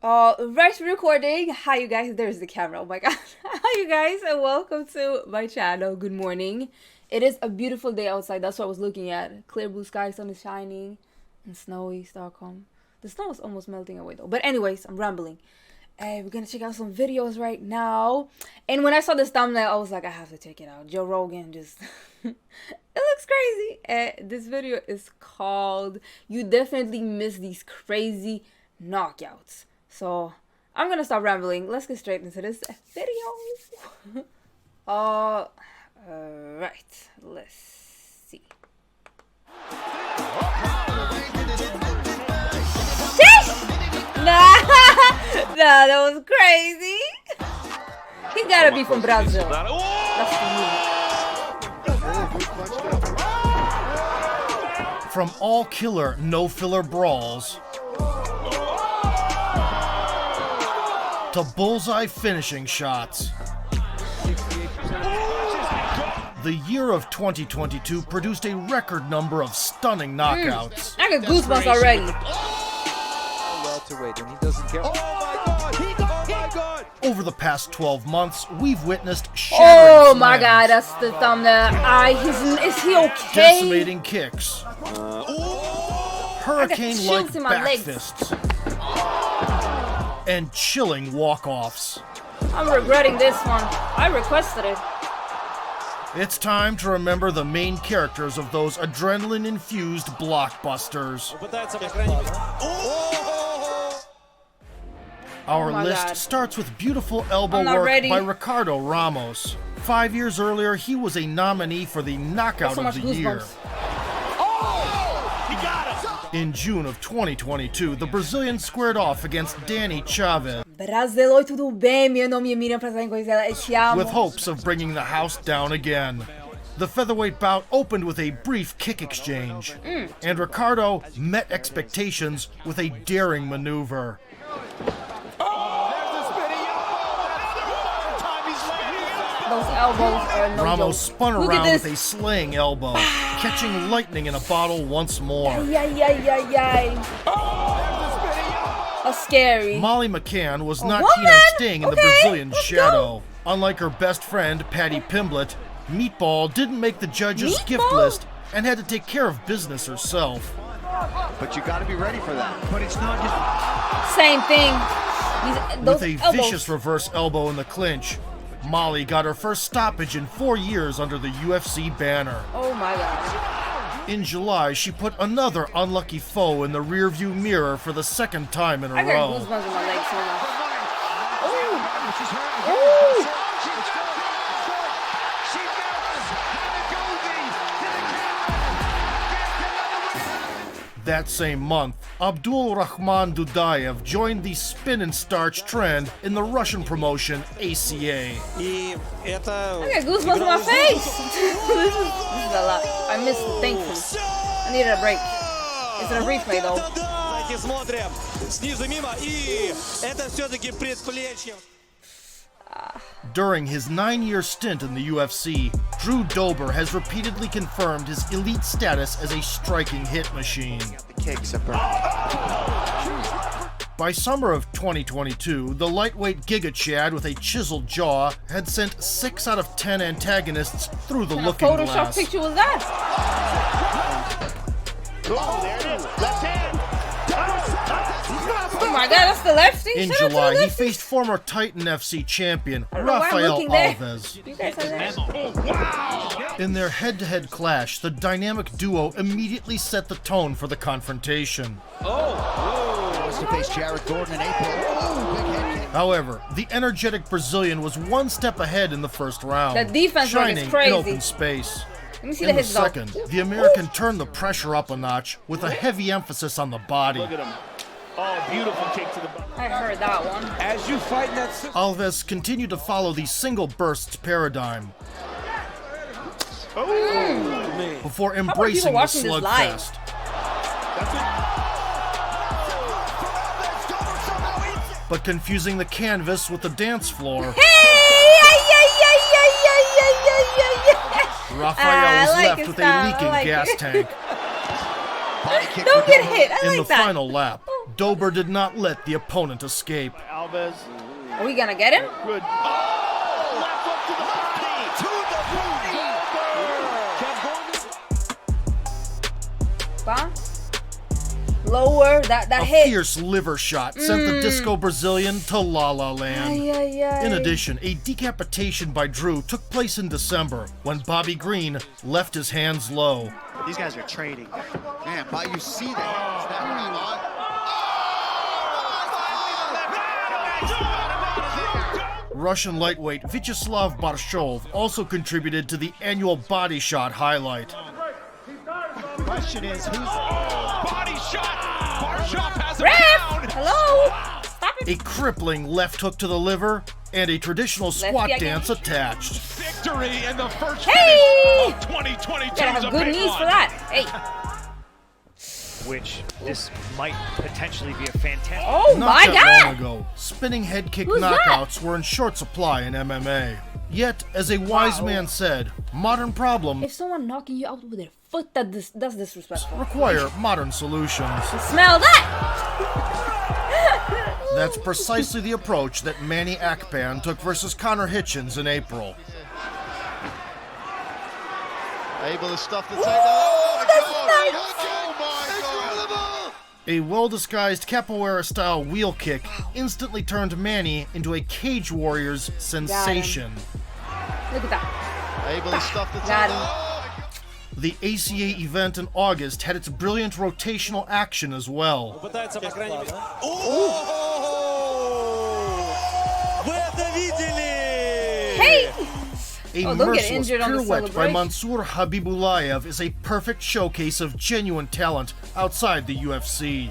Right recording. Hi you guys, there's the camera. Oh my god. Hi you guys and welcome to my channel. Good morning. It is a beautiful day outside. That's what I was looking at. Clear blue sky, sun is shining, and snowy Stockholm. The snow is almost melting away though. But anyways, I'm rambling. We're gonna check out some videos right now. And when I saw this thumbnail, I was like, I have to check it out. Joe Rogan just it looks crazy. This video is called You Definitely Miss These Crazy Knockouts. So I'm gonna stop rambling. Let's get straight into this video. All right, let's see. Nah, nah, that was crazy. He gotta be from Brazil. That's the move. From all killer, no filler brawls to bullseye finishing shots, the year of 2022 produced a record number of stunning knockouts. I got goosebumps already. Over the past 12 months, we've witnessed shattering my slams, god, that's the thumbnail. Is he okay? decimating kicks, hurricane-like chills in my back legs. fists, and chilling walk-offs. I'm regretting this one. I requested it. It's time to remember the main characters of those adrenaline-infused blockbusters. Our my list God. starts with beautiful elbow I'm not work ready. by Ricardo Ramos. 5 years earlier, he was a nominee for the Knockout So of much the Year. goosebumps. In June of 2022, the Brazilian squared off against Danny Chavez Brasil, oi, tudo bem? Meu nome é Miriam, prazer em conhecer. Te amo. with hopes of bringing the house down again. The featherweight bout opened with a brief kick exchange, and Ricardo met expectations with a daring maneuver. Those elbows are no Ramos joke. spun Look at around this. with a slaying elbow, catching lightning in a bottle once more. Yay. That's scary. Molly McCann was not woman? keen on staying in the Okay, Brazilian let's shadow. Unlike her best friend, Patty Pimblett, Meatball didn't make the judges' gift Meatball? list and had to take care of business herself. But you got to be ready for that. But it's not just Same thing. Those With a elbows. vicious reverse elbow in the clinch, Molly got her first stoppage in 4 years under the UFC banner. Oh my god. In July, she put another unlucky foe in the rearview mirror for the second time in a I got row. goosebumps in my legs so much. That same month, Abdul Rahman Dudayev joined the spin and starch trend in the Russian promotion ACA. I got goosebumps in my face. this is a lot. I missed it, thankfully. I needed a break. It's in a replay though. During his 9-year stint in the UFC, Drew Dober has repeatedly confirmed his elite status as a striking hit machine. the kicks are burning. By summer of 2022, the lightweight Giga Chad with a chiseled jaw had sent 6 out of 10 antagonists through the What kind of looking Photoshop glass. picture was that? Oh, there it is. Left hand. Oh my god, that's the lefty? In Shout out to July, the he lefties. faced former Titan FC champion I don't know why I'm Rafael looking there. Alves. You guys are there? In their head-to-head clash, the dynamic duo immediately set the tone for the confrontation. Was to face Jared Gordon in April. Oh, big head kick. However, the energetic Brazilian was one step ahead in the first round, The defense work is shining crazy. in open space. Let me see In the the hits though. second, the American turned the pressure up a notch with a heavy emphasis on the body. Look at him. Oh, beautiful kick to the body. I heard that one. As you fight in that Alves continued to follow the single bursts paradigm before embracing the watching this live? slugfest. But confusing the canvas with the dance floor, Rafael was I like left his with style. a leaking I like gas it. tank. Body kick Don't for get Dober. hit. I In like the that. final lap, Dober did not let the opponent escape. Alves. Are we gonna get him? Good. Oh, left hook to the body. Bah. Lower. That A hit. fierce liver shot sent the Disco Brazilian to La La Land. Ay, ay, ay. In addition, a decapitation by Drew took place in December when Bobby Green left his hands low. These guys are trading. Man, but you see that. Russian lightweight Vyacheslav Barshov also contributed to the annual body shot highlight. The question is, who's Body shot! Barshov has him Ref! down! Hello? Stop it. A crippling left hook to the liver and a traditional squat Lefty dance again. attached. Victory in the first Hey! finish of 2022 Gotta is a have good big knees one. for that. Hey. Which this might potentially be a fantastic. Oh Not my that long god. ago, spinning head kick Who's that? knockouts were in short supply in MMA. Yet, as a wise Wow. man said, modern problems If someone knocking you out with their foot, that's disrespectful. require modern solutions. Smell that. That's precisely the approach that Manny Akpan took versus Connor Hitchens in April. able to stuff the takedown? Oh my that's God! nice. Oh my God! A well-disguised capoeira-style wheel kick instantly turned Manny into a Cage Warriors sensation. Look at that. Able to stuff the Got takedown. him. Oh my God! The ACA event in August had its brilliant rotational action as well. Hey. A Oh, don't get merciless injured on the pirouette by celebration. Mansour Habibulayev is a perfect showcase of genuine talent outside the UFC.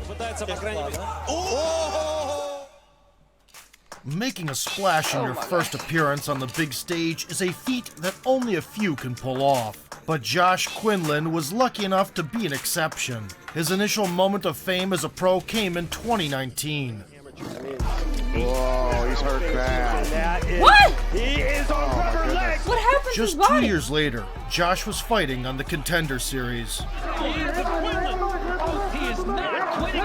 Making a splash in your first appearance on the big stage is a feat that only a few can pull off. But Josh Quinlan was lucky enough to be an exception. His initial moment of fame as a pro came in 2019. Whoa, he's hurt bad. That is, What? he is on rubber legs. What happened to his Just body? 2 years later, Josh was fighting on the Contender Series. He is not quitting.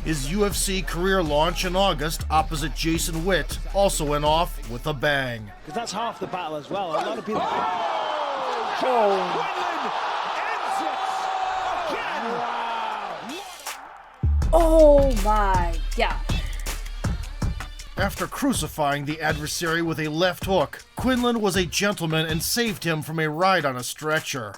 His UFC career launch in August opposite Jason Witt also went off with a bang. Because that's half the battle as well. A lot of people. Oh my god. After crucifying the adversary with a left hook, Quinlan was a gentleman and saved him from a ride on a stretcher.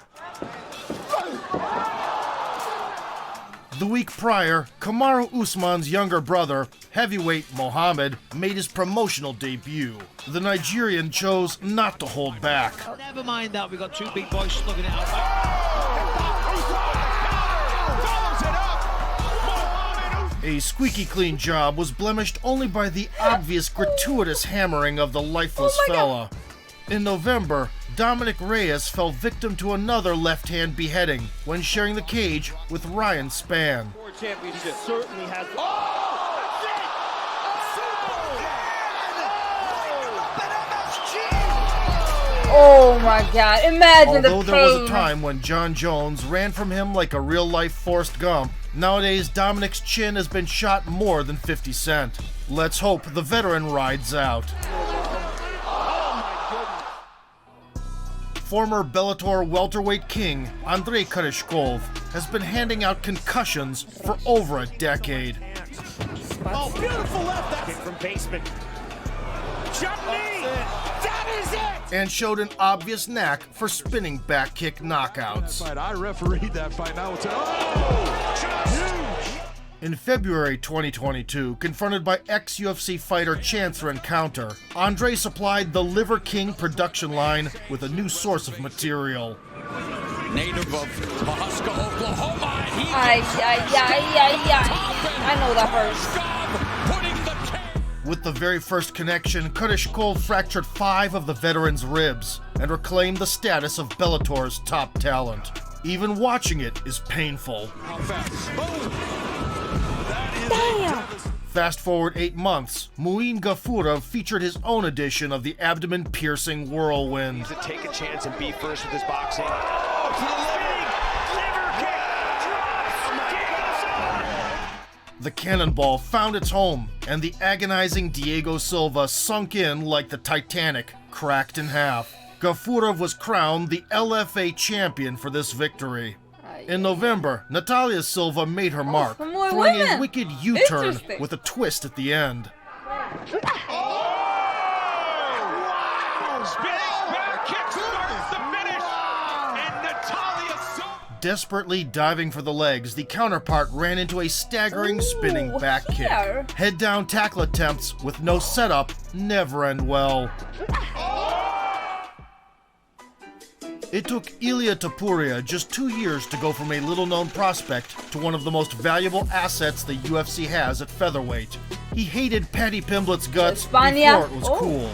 The week prior, Kamaru Usman's younger brother, heavyweight Mohammed, made his promotional debut. The Nigerian chose not to hold back. Never mind that, we've got two big boys slugging it out. A squeaky clean job was blemished only by the obvious gratuitous hammering of the lifeless fella. In November, Dominic Reyes fell victim to another left-hand beheading when sharing the cage with Ryan Spann. Championship certainly has. Oh my god. Imagine Although the there was a pain. time when John Jones ran from him like a real-life Forrest Gump, nowadays Dominic's chin has been shot more than 50 Cent. Let's hope the veteran rides out. Former Bellator welterweight king Andrei Koreshkov has been handing out concussions for over a decade. Oh, beautiful left. Kick from basement. Jump knee. That is it. And showed an obvious knack for spinning back kick knockouts. I refereed that fight. Now it's In February 2022, confronted by ex-UFC fighter Chance Rencounter, Andre supplied the Liver King production line with a new source of material. Native of Mahuska, Oklahoma. Ay, ay, ay, ay, ay. I know that hurts. Putting the With the very first connection, Koreshkov fractured 5 of the veteran's ribs and reclaimed the status of Bellator's top talent. Even watching it is painful. Damn. Fast forward 8 months, Muin Gafurov featured his own edition of the abdomen-piercing whirlwind. to take a chance and be first with his boxing. The cannonball found its home, and the agonizing Diego Silva sunk in like the Titanic, cracked in half. Gafurov was crowned the LFA champion for this victory. In November, Natalia Silva made her mark, more throwing a women. wicked U-turn Interesting. with a twist at the end. Desperately diving for the legs, the counterpart ran into a staggering spinning back kick. here. Head-down tackle attempts with no setup never end well. It took Ilia Topuria just 2 years to go from a little-known prospect to one of the most valuable assets the UFC has at featherweight. He hated Paddy Pimblett's guts España. before it was cool.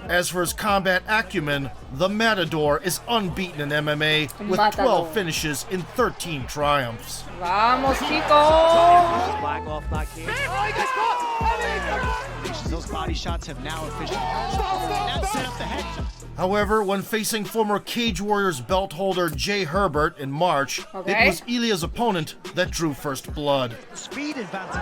As for his combat acumen, the Matador is unbeaten in MMA with Matador. 12 finishes in 13 triumphs. Vamos, chicos. Flag off back here. Those body shots have now officially now set up the head. However, when facing former Cage Warriors belt holder Jay Herbert in March, Okay. it was Ilia's opponent that drew first blood. Speed advantage.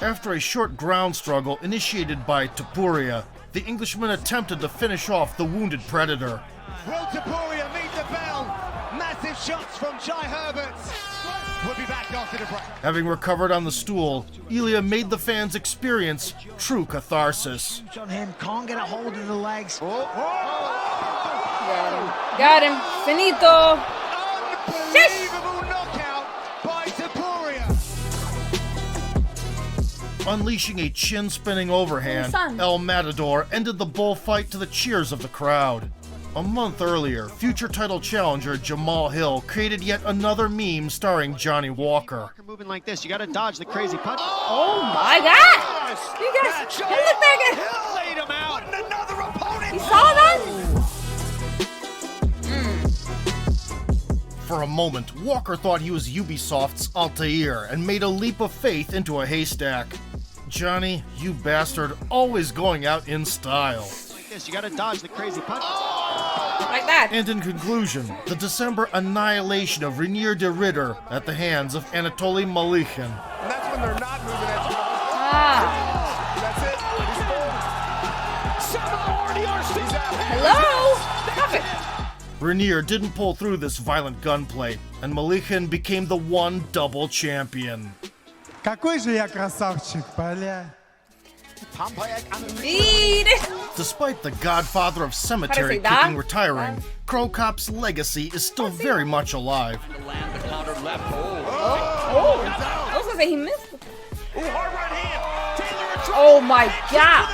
After a short ground struggle initiated by Topuria, the Englishman attempted to finish off the wounded Predator. Will Tapuria meet the bell? Massive shots from Jai Herbert. We'll be back after the break. Having recovered on the stool, Ilia made the fans experience true catharsis. On him, can't get a hold of the legs. Got him. Finito. Unbelievable knockout by Tapuria. Unleashing a chin-spinning overhand, Son. El Matador ended the bullfight to the cheers of the crowd. A month earlier, future title challenger Jamal Hill created yet another meme starring Johnny Walker. Moving like this, you got to dodge the crazy punch. Oh my God. You guys, look back at. Laid him out. Another opponent. You saw that? For a moment, Walker thought he was Ubisoft's Altair and made a leap of faith into a haystack. Johnny, you bastard, always going out in style. Like this, you got to dodge the crazy punch. Like that. And in conclusion, the December annihilation of Rainier de Ridder at the hands of Anatoly Malichin. And that's when they're not moving at you. Ah. That's it. He's out. Hello. Stop it. Rainier didn't pull through this violent gunplay, and Malichin became the one double champion. Какой же я красавчик, бля. Eat it. Despite the godfather of cemetery that? kicking retiring, Crow Cop's legacy is still very much alive. Land the counter left. Oh. I was gonna say he missed. Oh my God.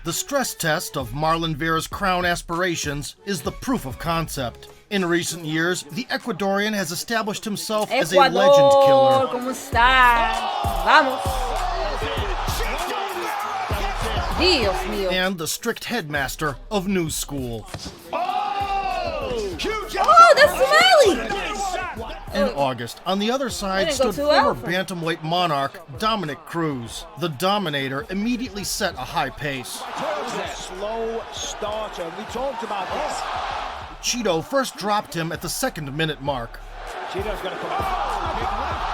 The stress test of Marlon Vera's crown aspirations is the proof of concept. In recent years, the Ecuadorian has established himself as a legend Ecuador, killer. ¿cómo está? Vamos. Dios mío. And the strict headmaster of New School. Oh, that's Somali. In August, on the other side didn't go stood too former well for- bantamweight monarch Dominic Cruz. The Dominator immediately set a high pace. Slow starter. We talked about this. Cheeto first dropped him at the 2nd-minute mark. Cheeto's gonna come out.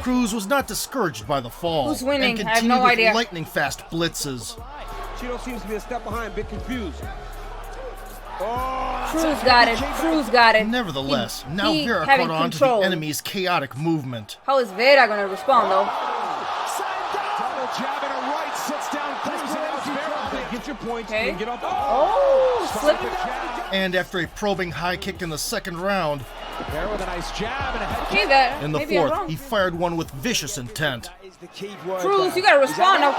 Cruz was not discouraged by the fall. Who's winning? And I have continued no with idea. lightning-fast blitzes. Cheeto seems to be a step behind, a bit confused. Cruz got it. Cruz got it. Nevertheless, now he Vera having caught on to control. the enemy's chaotic movement. How is Vera gonna respond though? Double jab and a right, sits down Cruz, and now Vera. Get your points Okay. and get up. Oh, slipping. And after a probing high kick in the 2nd round, Vera with a nice jab and a head Okay, that. in the Maybe I'm 4th, wrong. he fired one with vicious intent. is the key word. Cruz, you gotta respond now.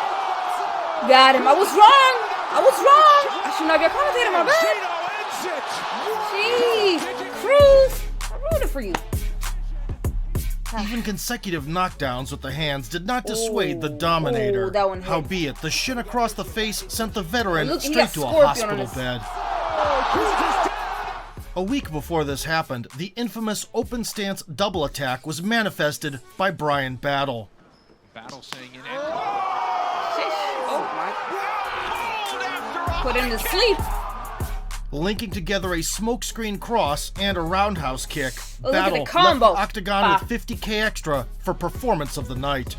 Got him. I was wrong. I was wrong. I should not be a commentator. My bad. Cheeto ends it. Jeez, Cruz. I rooted for you. Even consecutive knockdowns with the hands did not dissuade the Dominator. Oh, that one hit. Howbeit, the shin across the face sent the veteran Look, he straight got to a Scorpion on hospital his- bed. A week before this happened, the infamous open stance double attack was manifested by Brian Battle. Battle saying in Oh my. Put him to sleep. linking together a smokescreen cross and a roundhouse kick. Oh, look at the Battle combo. left the octagon with 50K extra for performance of the night.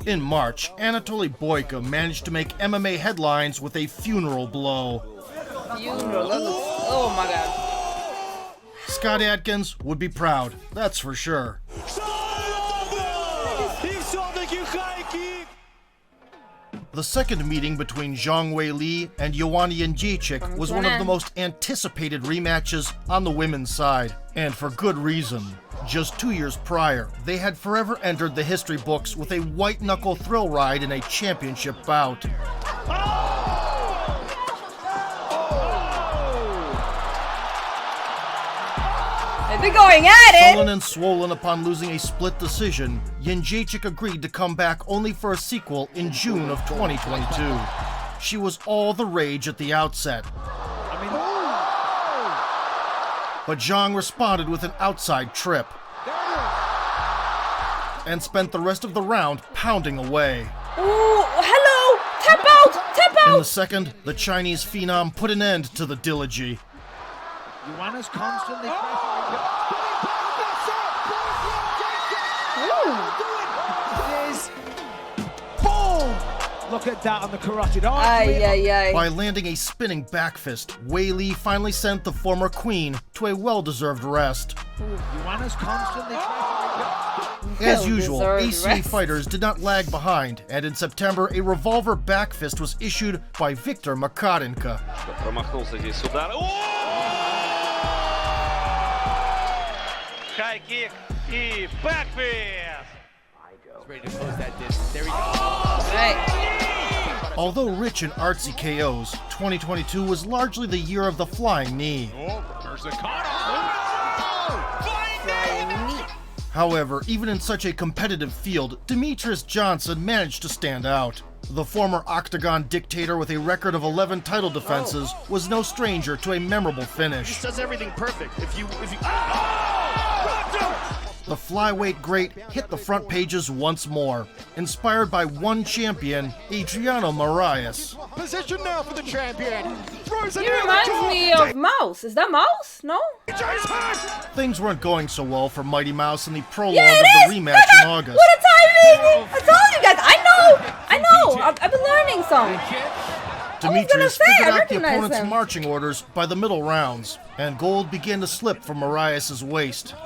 In March, Anatoly Boyka managed to make MMA headlines with a funeral blow. Funeral. Oh my god. Scott Adkins would be proud, that's for sure. The second meeting between Zhang Weili and Joanna Jędrzejczyk was one of the most anticipated rematches on the women's side, and for good reason. Just 2 years prior, they had forever entered the history books with a white-knuckle thrill ride in a championship bout. They're going at it! Sullen and swollen upon losing a split decision, Jędrzejczyk agreed to come back only for a sequel in June of 2022. She was all the rage at the outset. But Zhang responded with an outside trip and spent the rest of the round pounding away. Ooh, hello! Tap out! Tap In the out! second, the Chinese phenom put an end to the dilogy. Joanna's constantly boom! Look at that on the carotid artery. Ay, ay, ay. By landing a spinning back fist, Weili finally sent the former queen to a well-deserved rest. Joanna's constantly As usual, Well-deserved ACA rest. fighters did not lag behind, and in September, a revolver back fist was issued by Viktor Makarenko. Промахнулся здесь удар. High kick и backfist. Ready to close that distance. There he goes. Right. Although rich in artsy KOs, 2022 was largely the year of the flying knee. However, even in such a competitive field, Demetrius Johnson managed to stand out. The former Octagon dictator with a record of 11 title defenses was no stranger to a memorable finish. Does everything perfect. If you The flyweight great hit the front pages once more, inspired by one champion, Adriano Moraes. position now for the champion. Throws He reminds me of Mouse. Is that Mouse? No? Things weren't going so well for Mighty Mouse in the prologue Yeah, of it the is! rematch in August. What a timing! I told you guys. I know. I've been learning some. Demetrius say, I figured out the recognize opponent's him. marching orders by the middle rounds, and gold began to slip from Moraes' waist. Oh,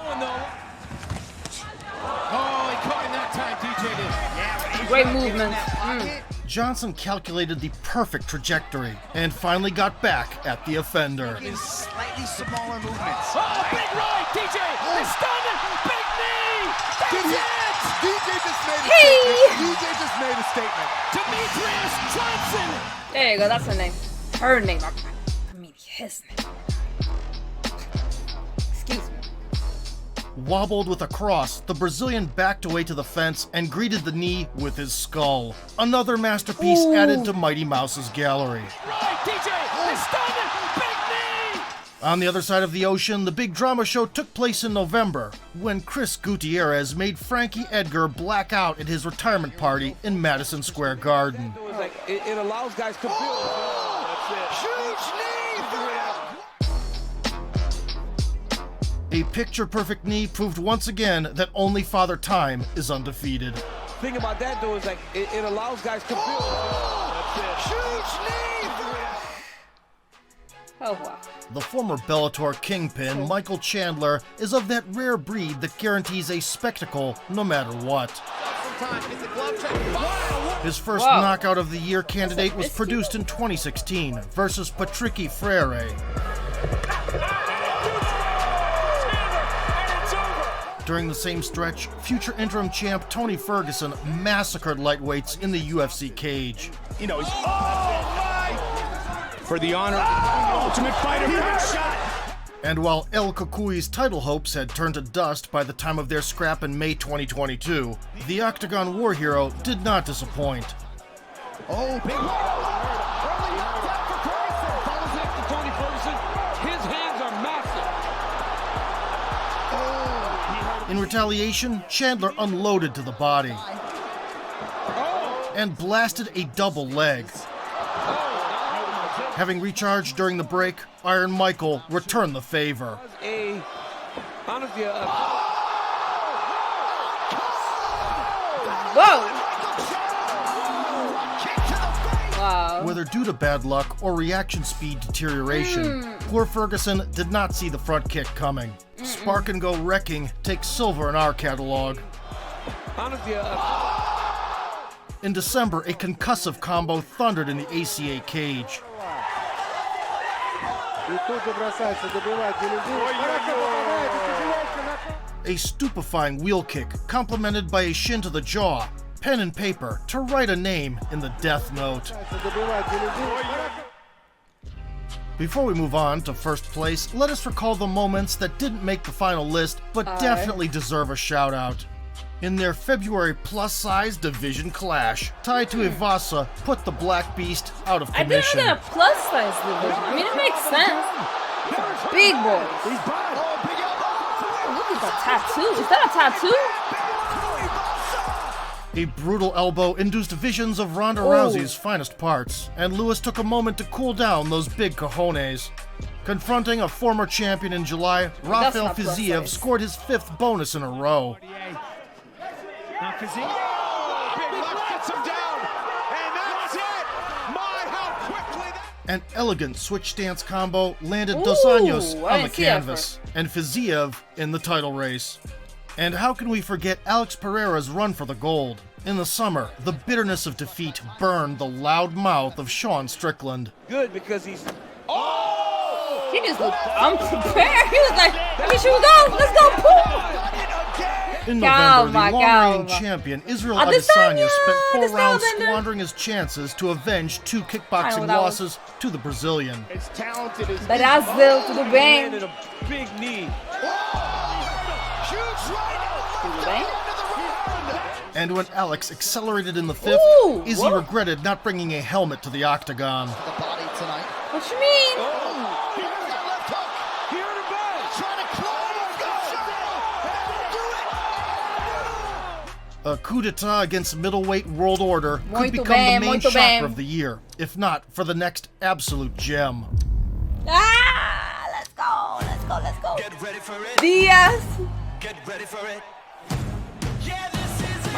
he caught him that time, DJ did. Great movement. Johnson calculated the perfect trajectory, and finally got back at the offender. His slightly smaller movements. Oh, big right, DJ! He's stunning! Big knee! That's it! DJ just made a Hey! statement. DJ just made a statement. Demetrius Johnson! There you go. That's her name. Her name. I mean, his name. Excuse me. Wobbled with a cross, the Brazilian backed away to the fence and greeted the knee with his skull. Another masterpiece added to Mighty Mouse's gallery. Right, DJ! He's stunning! Big knee! On the other side of the ocean, the big drama show took place in November, when Chris Gutierrez made Frankie Edgar black out at his retirement party in Madison Square Garden. It allows guys to build. Huge knee! A picture-perfect knee proved once again that only Father Time is undefeated. Thing about that though is like it allows guys to build. Huge knee! Oh, wow. The former Bellator kingpin, Michael Chandler, is of that rare breed that guarantees a spectacle no matter what. His first Wow. knockout of the year candidate was produced in 2016 versus Patricky Freire. During the same stretch, future interim champ Tony Ferguson massacred lightweights in the UFC cage. You know, he's For the honor of the Ultimate Fighter, big shot! And while El Cucui's title hopes had turned to dust by the time of their scrap in May 2022, the Octagon war hero did not disappoint. Oh, big Tony Ferguson, his hands are massive. In retaliation, Chandler unloaded to the body and blasted a double leg. Having recharged during the break, Iron Michael returned the favor. Whoa! Wow. Whether due to bad luck or reaction speed deterioration, poor Ferguson did not see the front kick coming. Spark and Go Wrecking takes silver in our catalog. In December, a concussive combo thundered in the ACA cage. A stupefying wheel kick, complemented by a shin to the jaw, pen and paper to write a name in the death note. Before we move on to first place, let us recall the moments that didn't make the final list, but definitely deserve a shout out. In their February plus-size division clash, Tai Tuivasa put the Black Beast out of commission. I didn't know that a plus-size division. I mean, it makes sense. Big boys. Oh, look at that tattoo. Is that a tattoo? A brutal elbow induced visions of Ronda Rousey's finest parts, and Lewis took a moment to cool down those big cojones. Confronting a former champion in July, Rafael Fiziev scored his 5th bonus in a row. Now Fiziev, big left gets him down, and that's it! My, how quickly that... An elegant switch stance combo landed Dos Anjos I on the didn't see that canvas, and Fiziev in the title race. And how can we forget Alex Pereira's run for the gold? In the summer, the bitterness of defeat burned the loud mouth of Sean Strickland. Good, because he's... He just looked unprepared. He was like, I mean, should we go? Let's go, boom! In November, the long-reigning champion Israel Adesanya spent 4 rounds squandering his chances to avenge 2 kickboxing losses to the Brazilian. As talented as Brazil to the bank. landed a big knee. And when Alex accelerated in the 5th, Izzy regretted not bringing a helmet to the octagon. What you mean? A coup d'etat against middleweight world order could become the main shocker of the year, if not for the next absolute gem. Let's go, let's go, let's go. Get ready for it. Diaz. Get ready for it. Yeah, this is it.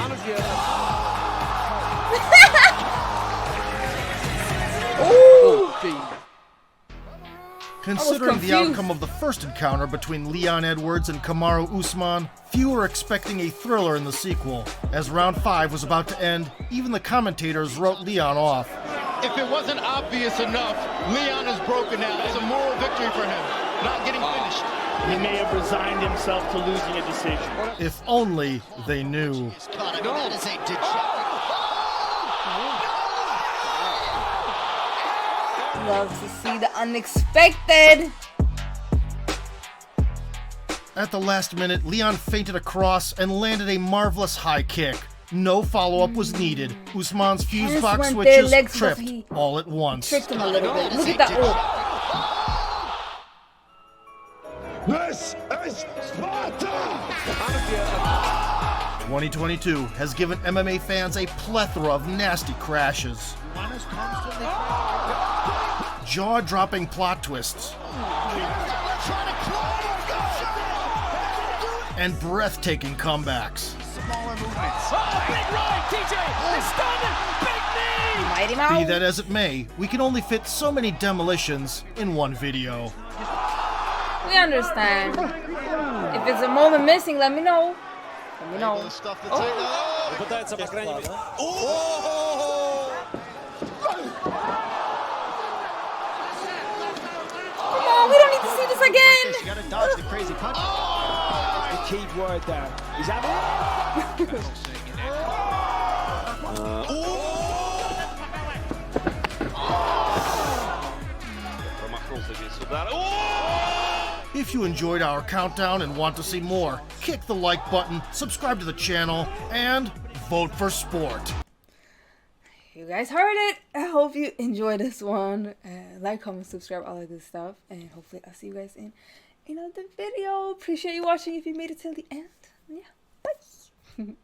Ooh. Considering the outcome of the first encounter between Leon Edwards and Kamaru Usman, few were expecting a thriller in the sequel. As round 5 was about to end, even the commentators wrote Leon off. If it wasn't obvious enough, Leon is broken now. It's a moral victory for him, not getting finished. He may have resigned himself to losing a decision. If only they knew. That is a Love to see the unexpected. At the last minute, Leon feinted across and landed a marvelous high kick. No follow-up was needed. Usman's fuse box switches tripped all at once. Tricked him a little bit. Look at that. This is Sparta! 2022 has given MMA fans a plethora of nasty crashes. Jaw-dropping plot twists. And breathtaking comebacks. Smaller movements. Oh, big right, TJ! He's stunned! Big knee! Mighty Mouse. Be that as it may, we can only fit so many demolitions in one video. We understand. If it's a moment missing, let me know. Let me know. Come on, we don't need to see this again. You gotta dodge the crazy punch. The key word there. He's out. If you enjoyed our countdown and want to see more, kick the like button, subscribe to the channel, and vote for sport. You guys heard it. I hope you enjoyed this one. Like, comment, subscribe, all of this stuff. And hopefully I'll see you guys in another video. Appreciate you watching if you made it till the end. Yeah, bye.